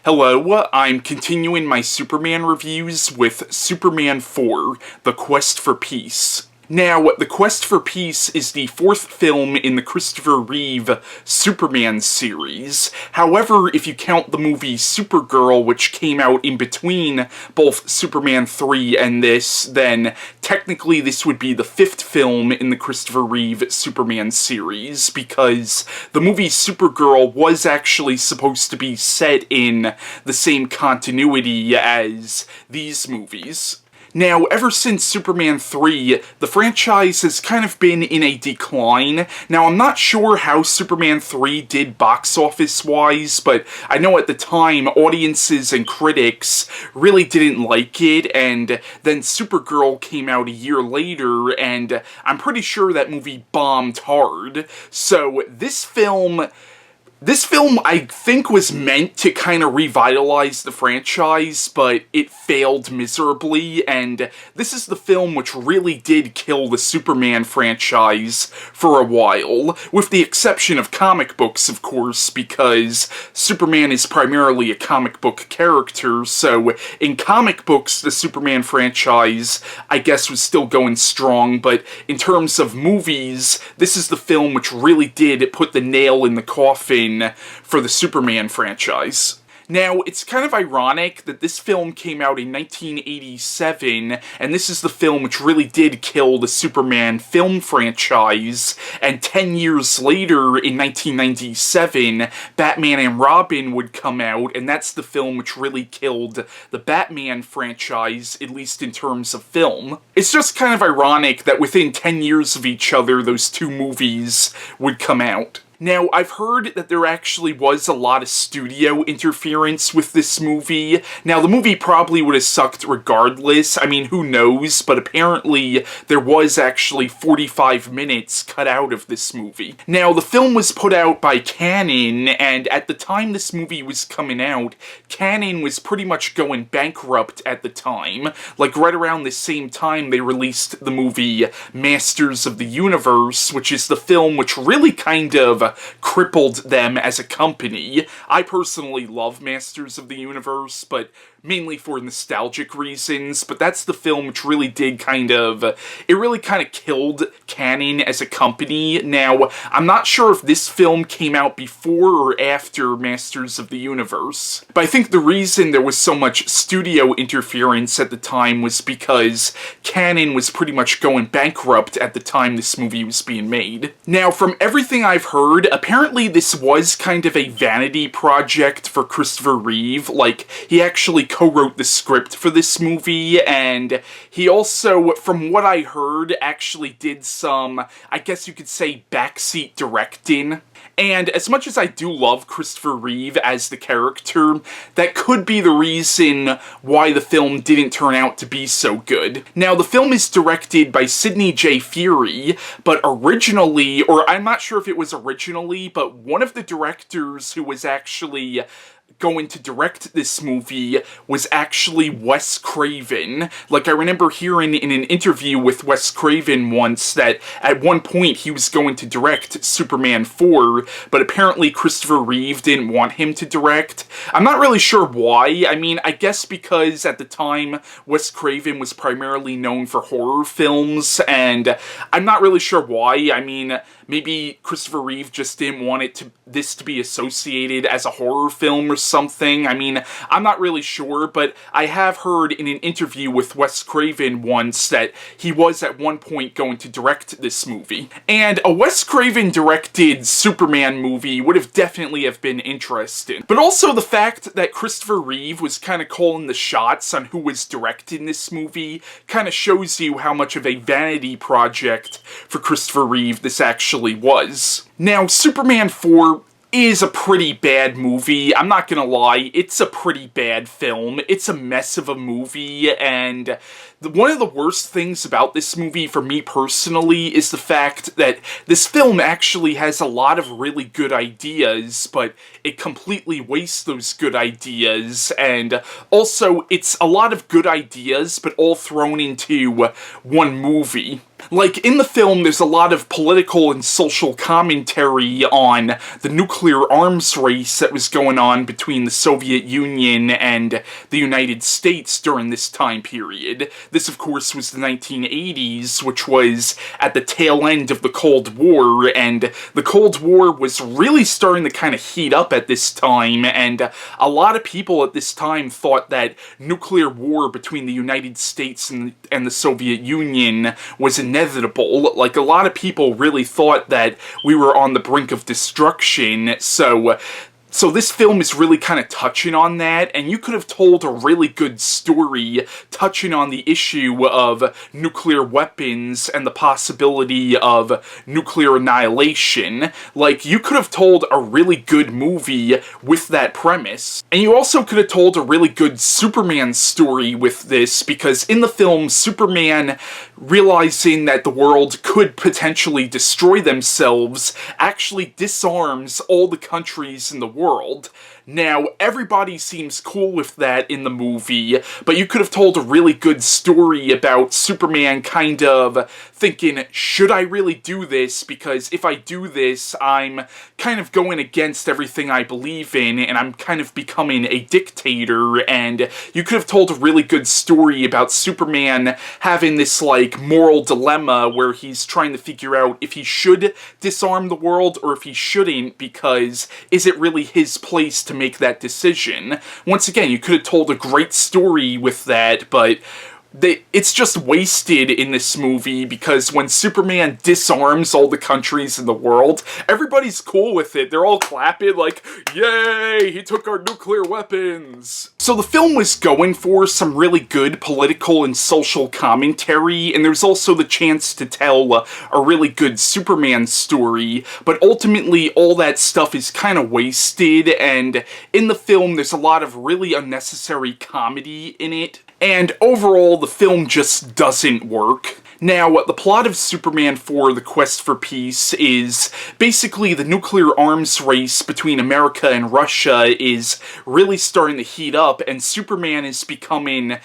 Hello, I'm continuing my Superman reviews with Superman 4, The Quest for Peace. Now, The Quest for Peace is the fourth film in the Christopher Reeve Superman series. However, if you count the movie Supergirl, which came out in between both Superman 3 and this, then technically this would be the fifth film in the Christopher Reeve Superman series, because the movie Supergirl was actually supposed to be set in the same continuity as these movies. Now, ever since Superman 3, the franchise has kind of been in a decline. Now, I'm not sure how Superman 3 did box office-wise, but I know at the time, audiences and critics really didn't like it, and then Supergirl came out a year later, and I'm pretty sure that movie bombed hard. So, this film, I think, was meant to kind of revitalize the franchise, but it failed miserably, and this is the film which really did kill the Superman franchise for a while, with the exception of comic books, of course, because Superman is primarily a comic book character, so in comic books, the Superman franchise, I guess, was still going strong, but in terms of movies, this is the film which really did put the nail in the coffin for the Superman franchise. Now, it's kind of ironic that this film came out in 1987, and this is the film which really did kill the Superman film franchise, and 10 years later, in 1997, Batman and Robin would come out, and that's the film which really killed the Batman franchise, at least in terms of film. It's just kind of ironic that within 10 years of each other, those two movies would come out. Now, I've heard that there actually was a lot of studio interference with this movie. Now, the movie probably would have sucked regardless, I mean, who knows, but apparently there was actually 45 minutes cut out of this movie. Now, the film was put out by Canon, and at the time this movie was coming out, Canon was pretty much going bankrupt at the time. Like, right around the same time they released the movie Masters of the Universe, which is the film which really kind of crippled them as a company. I personally love Masters of the Universe, but mainly for nostalgic reasons, but that's the film which really did it really kind of killed Canon as a company. Now, I'm not sure if this film came out before or after Masters of the Universe, but I think the reason there was so much studio interference at the time was because Canon was pretty much going bankrupt at the time this movie was being made. Now, from everything I've heard, apparently this was kind of a vanity project for Christopher Reeve. Like, he actually co-wrote the script for this movie, and he also, from what I heard, actually did some, I guess you could say, backseat directing. And as much as I do love Christopher Reeve as the character, that could be the reason why the film didn't turn out to be so good. Now, the film is directed by Sidney Furie, but originally, or I'm not sure if it was originally, but one of the directors who was actually going to direct this movie was actually Wes Craven. Like, I remember hearing in an interview with Wes Craven once that at one point he was going to direct Superman 4, but apparently Christopher Reeve didn't want him to direct. I'm not really sure why. I mean, I guess because at the time Wes Craven was primarily known for horror films, and I'm not really sure why. I mean, maybe Christopher Reeve just didn't want this to be associated as a horror film or something. I mean, I'm not really sure, but I have heard in an interview with Wes Craven once that he was at one point going to direct this movie. And a Wes Craven directed Superman movie would have definitely have been interesting. But also the fact that Christopher Reeve was kind of calling the shots on who was directing this movie kind of shows you how much of a vanity project for Christopher Reeve this actually was. Now, Superman 4 is a pretty bad movie. I'm not gonna lie, it's a pretty bad film. It's a mess of a movie, and one of the worst things about this movie, for me personally, is the fact that this film actually has a lot of really good ideas, but it completely wastes those good ideas, and also, it's a lot of good ideas, but all thrown into one movie. Like, in the film, there's a lot of political and social commentary on the nuclear arms race that was going on between the Soviet Union and the United States during this time period. This, of course, was the 1980s, which was at the tail end of the Cold War, and the Cold War was really starting to kind of heat up at this time, and a lot of people at this time thought that nuclear war between the United States and the Soviet Union was inevitable. Like, a lot of people really thought that we were on the brink of destruction, so this film is really kind of touching on that, and you could have told a really good story touching on the issue of nuclear weapons and the possibility of nuclear annihilation. Like, you could have told a really good movie with that premise. And you also could have told a really good Superman story with this, because in the film, Superman, realizing that the world could potentially destroy themselves, actually disarms all the countries in the world. Now, everybody seems cool with that in the movie, but you could have told a really good story about Superman kind of thinking, should I really do this? Because if I do this, I'm kind of going against everything I believe in, and I'm kind of becoming a dictator, and you could have told a really good story about Superman having this, like, moral dilemma where he's trying to figure out if he should disarm the world or if he shouldn't, because is it really his place to make that decision? Once again, you could have told a great story with that, but it's just wasted in this movie, because when Superman disarms all the countries in the world, everybody's cool with it. They're all clapping like, yay, he took our nuclear weapons. So the film was going for some really good political and social commentary, and there's also the chance to tell a really good Superman story, but ultimately all that stuff is kind of wasted, and in the film there's a lot of really unnecessary comedy in it. And overall, the film just doesn't work. Now, the plot of Superman 4, The Quest for Peace, is basically the nuclear arms race between America and Russia is really starting to heat up, and Superman is becoming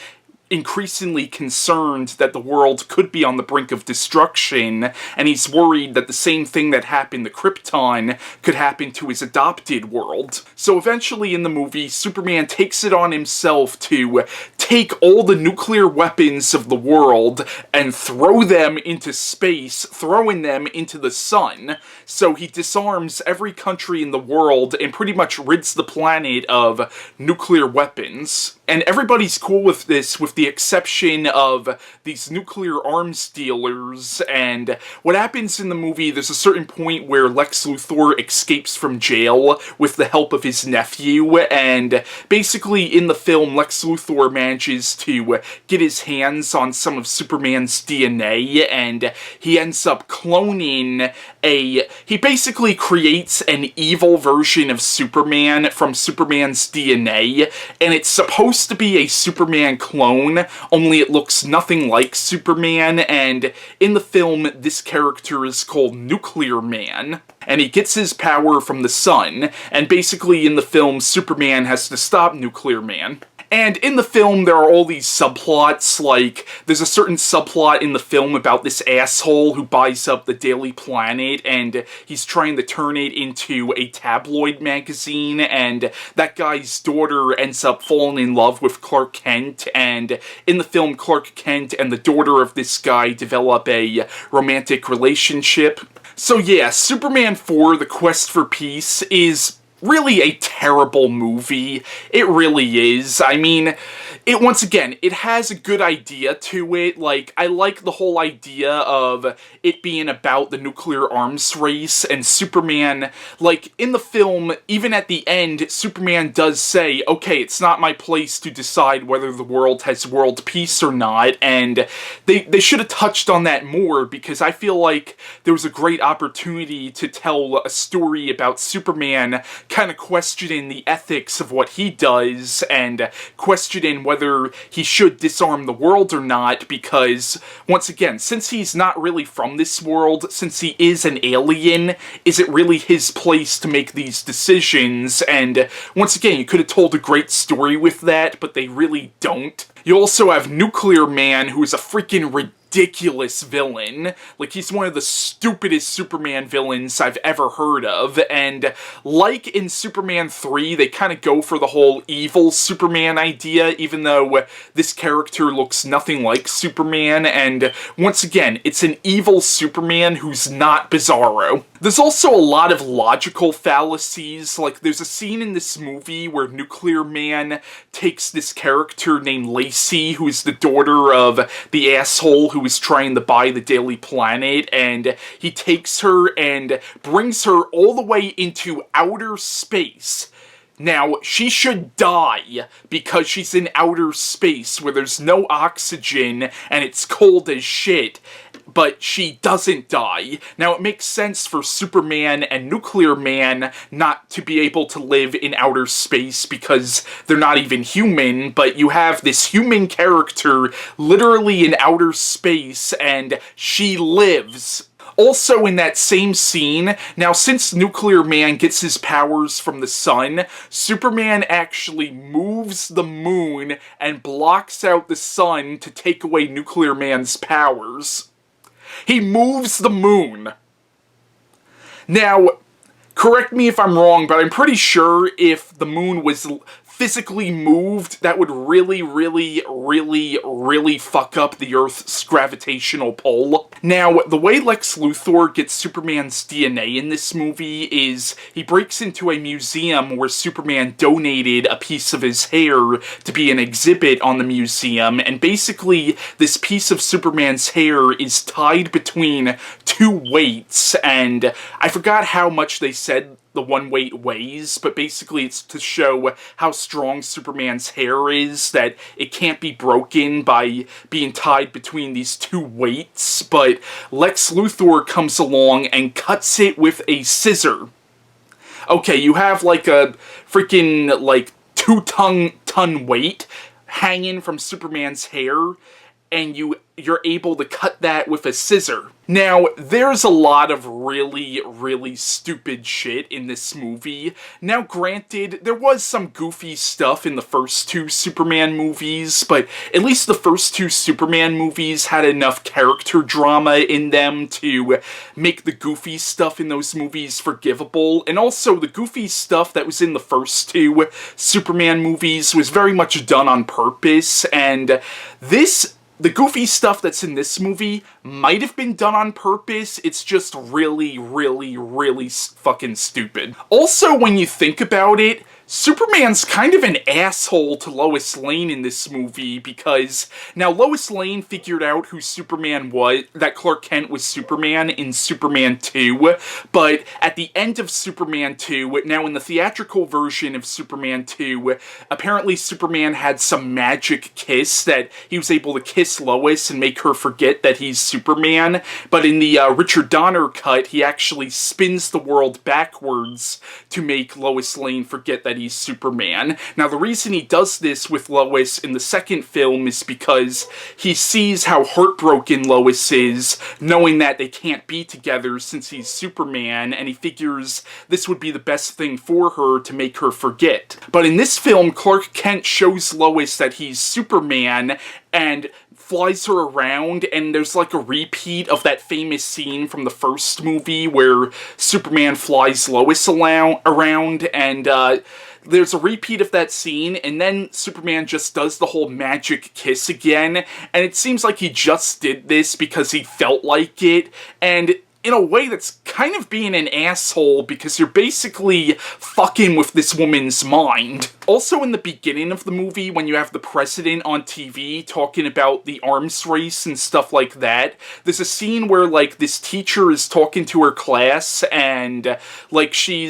increasingly concerned that the world could be on the brink of destruction, and he's worried that the same thing that happened to Krypton could happen to his adopted world. So eventually in the movie, Superman takes it on himself to take all the nuclear weapons of the world and throw them into space, throwing them into the sun. So he disarms every country in the world and pretty much rids the planet of nuclear weapons. And everybody's cool with this, with the exception of these nuclear arms dealers. And what happens in the movie, there's a certain point where Lex Luthor escapes from jail with the help of his nephew, and basically in the film, Lex Luthor manages to get his hands on some of Superman's DNA, and he ends up cloning he basically creates an evil version of Superman from Superman's DNA, and it's supposed to be a Superman clone, only it looks nothing like Superman, and in the film, this character is called Nuclear Man, and he gets his power from the sun, and basically in the film, Superman has to stop Nuclear Man. And in the film, there are all these subplots, like, there's a certain subplot in the film about this asshole who buys up the Daily Planet, and he's trying to turn it into a tabloid magazine, and that guy's daughter ends up falling in love with Clark Kent, and in the film, Clark Kent and the daughter of this guy develop a romantic relationship. So yeah, Superman 4, The Quest for Peace is really a terrible movie. It really is. I mean, once again, it has a good idea to it. Like, I like the whole idea of it being about the nuclear arms race, and Superman, like, in the film, even at the end, Superman does say, okay, it's not my place to decide whether the world has world peace or not, and they should have touched on that more, because I feel like there was a great opportunity to tell a story about Superman kind of questioning the ethics of what he does, and questioning whether he should disarm the world or not, because, once again, since he's not really from this world, since he is an alien, is it really his place to make these decisions? And, once again, you could have told a great story with that, but they really don't. You also have Nuclear Man, who is a freaking ridiculous villain. Like, he's one of the stupidest Superman villains I've ever heard of, and like in Superman 3, they kind of go for the whole evil Superman idea, even though this character looks nothing like Superman, and once again, it's an evil Superman who's not Bizarro. There's also a lot of logical fallacies. Like, there's a scene in this movie where Nuclear Man takes this character named Lacey, who is the daughter of the asshole who is trying to buy the Daily Planet, and he takes her and brings her all the way into outer space. Now, she should die because she's in outer space where there's no oxygen and it's cold as shit, but she doesn't die. Now, it makes sense for Superman and Nuclear Man not to be able to live in outer space because they're not even human, but you have this human character literally in outer space and she lives. Also in that same scene, now since Nuclear Man gets his powers from the sun, Superman actually moves the moon and blocks out the sun to take away Nuclear Man's powers. He moves the moon. Now, correct me if I'm wrong, but I'm pretty sure if the moon was physically moved, that would really fuck up the Earth's gravitational pull. Now, the way Lex Luthor gets Superman's DNA in this movie is he breaks into a museum where Superman donated a piece of his hair to be an exhibit on the museum, and basically this piece of Superman's hair is tied between two weights, and I forgot how much they said the one weight weighs, but basically it's to show how strong Superman's hair is, that it can't be broken by being tied between these two weights, but Lex Luthor comes along and cuts it with a scissor. Okay, you have like a freaking, like, 2-ton weight hanging from Superman's hair, and you're able to cut that with a scissor. Now, there's a lot of really stupid shit in this movie. Now, granted, there was some goofy stuff in the first two Superman movies, but at least the first two Superman movies had enough character drama in them to make the goofy stuff in those movies forgivable, and also the goofy stuff that was in the first two Superman movies was very much done on purpose, and the goofy stuff that's in this movie might have been done on purpose, it's just really fucking stupid. Also, when you think about it, Superman's kind of an asshole to Lois Lane in this movie, because now Lois Lane figured out who Superman was, that Clark Kent was Superman in Superman 2, but at the end of Superman 2, now in the theatrical version of Superman 2, apparently Superman had some magic kiss that he was able to kiss Lois and make her forget that he's Superman, but in the Richard Donner cut, he actually spins the world backwards to make Lois Lane forget that he's Superman. Now, the reason he does this with Lois in the second film is because he sees how heartbroken Lois is, knowing that they can't be together since he's Superman, and he figures this would be the best thing for her to make her forget. But in this film, Clark Kent shows Lois that he's Superman, and flies her around, and there's like a repeat of that famous scene from the first movie where Superman flies Lois around, and there's a repeat of that scene, and then Superman just does the whole magic kiss again, and it seems like he just did this because he felt like it, and in a way that's kind of being an asshole because you're basically fucking with this woman's mind. Also in the beginning of the movie, when you have the president on TV talking about the arms race and stuff like that, there's a scene where, like, this teacher is talking to her class and, like, she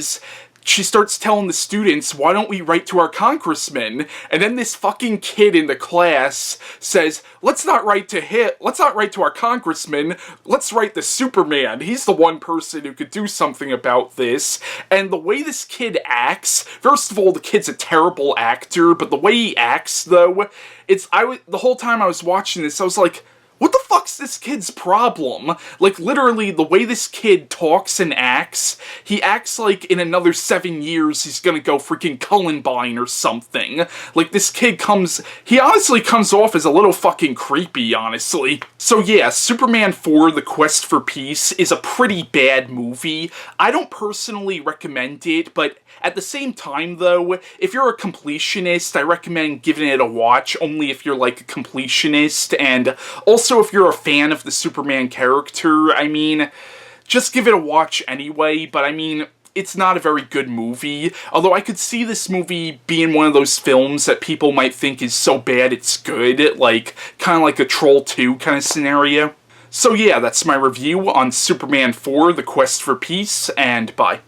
starts telling the students, why don't we write to our congressman? And then this fucking kid in the class says, let's not write to our congressman, let's write to Superman. He's the one person who could do something about this. And the way this kid acts, first of all, the kid's a terrible actor, but the way he acts, though, the whole time I was watching this, I was like, what the fuck's this kid's problem? Like, literally, the way this kid talks and acts, he acts like in another 7 years he's gonna go freaking Columbine or something. Like, this kid he honestly comes off as a little fucking creepy, honestly. So yeah, Superman 4, The Quest for Peace is a pretty bad movie. I don't personally recommend it, but at the same time, though, if you're a completionist, I recommend giving it a watch, only if you're, like, a completionist, and also if you're a fan of the Superman character. I mean, just give it a watch anyway, but I mean, it's not a very good movie, although I could see this movie being one of those films that people might think is so bad it's good, like, kind of like a Troll 2 kind of scenario. So yeah, that's my review on Superman 4, The Quest for Peace, and bye.